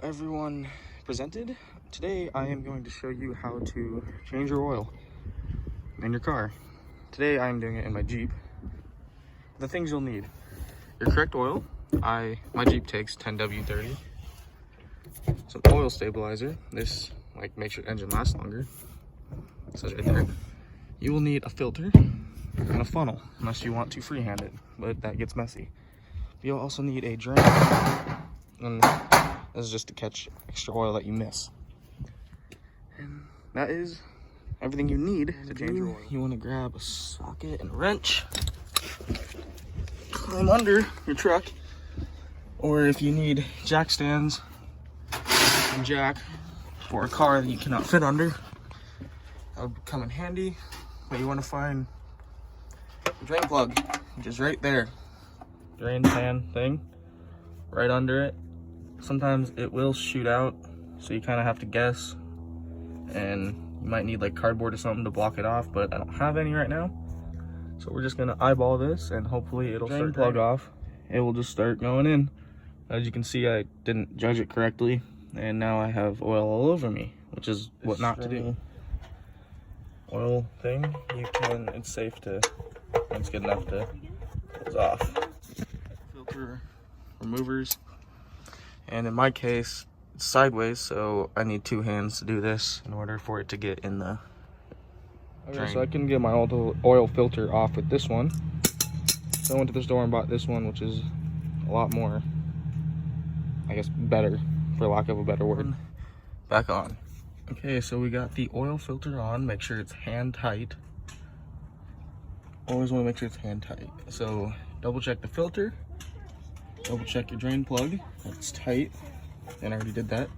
Everyone presented. Today I am going to show you how to change your oil in your car. Today I am doing it in my Jeep. The things you'll need: your correct oil. My Jeep takes 10W30. Some oil stabilizer. This makes your engine last longer. It says right there. You will need a filter and a funnel, unless you want to freehand it, but that gets messy. You'll also need a drain, and this is just to catch extra oil that you miss. And that is everything you need to change your oil. You want to grab a socket and a wrench, climb under your truck, or if you need jack stands and jack for a car that you cannot fit under, that would come in handy. But you want to find the drain plug, which is right there. Drain pan thing, right under it. Sometimes it will shoot out, so you kind of have to guess, and you might need cardboard or something to block it off, but I don't have any right now. So we're just gonna eyeball this, and hopefully it'll start plug off. It will just start going in. As you can see, I didn't judge it correctly, and now I have oil all over me, which is what not to do. Oil thing, it's safe to, it's good enough to close off. Filter removers. And in my case, it's sideways, so I need two hands to do this in order for it to get in the drain. Okay, so I can get my oil filter off with this one. So I went to the store and bought this one, which is a lot more, I guess, better, for lack of a better word. Back on. Okay, so we got the oil filter on. Make sure it's hand tight. Always want to make sure it's hand tight. So double check the filter. Double check your drain plug. That's tight. And I already did that.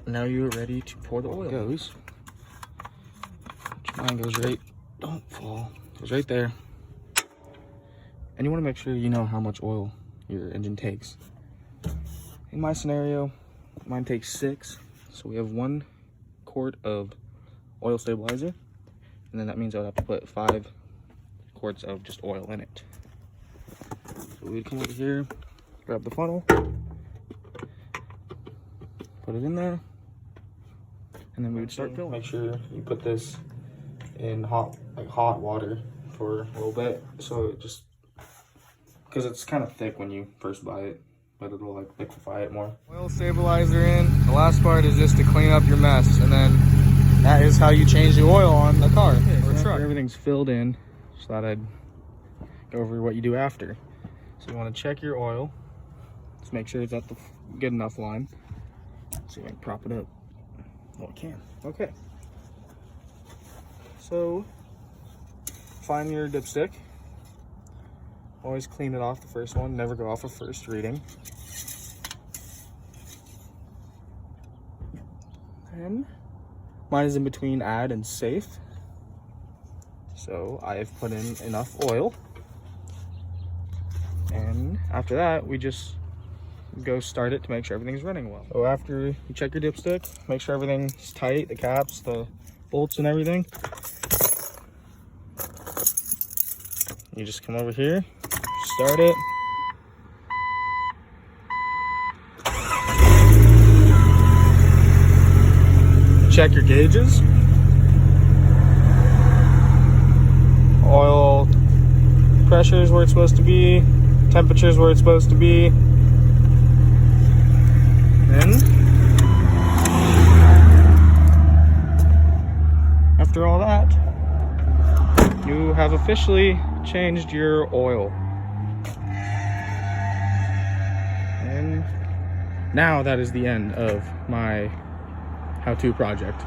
Now you're ready to pour the oil. It goes. Mine goes right. Don't fall. Goes right there. And you want to make sure you know how much oil your engine takes. In my scenario, mine takes 6. So we have 1 quart of oil stabilizer. And then that means I would have to put 5 quarts of just oil in it. So we'd come over here, grab the funnel, put it in there, and then we would start filling. Make sure you put this in hot water for a little bit, so it just, because it's kind of thick when you first buy it, but it'll liquefy it more. Oil stabilizer in. The last part is just to clean up your mess, and then that is how you change the oil on the car or truck. Everything's filled in, just thought I'd go over what you do after. So you want to check your oil. Just make sure it's at the good enough line. See if I can prop it up. Oh, I can. Okay. So find your dipstick. Always clean it off the first one. Never go off a first reading. And mine is in between add and safe. So I have put in enough oil. And after that, we just go start it to make sure everything's running well. So after you check your dipstick, make sure everything's tight, the caps, the bolts and everything. You just come over here, start it. Check your gauges. Oil pressure is where it's supposed to be. Temperature is where it's supposed to be. Then, after all that, you have officially changed your oil. And now that is the end of my how-to project.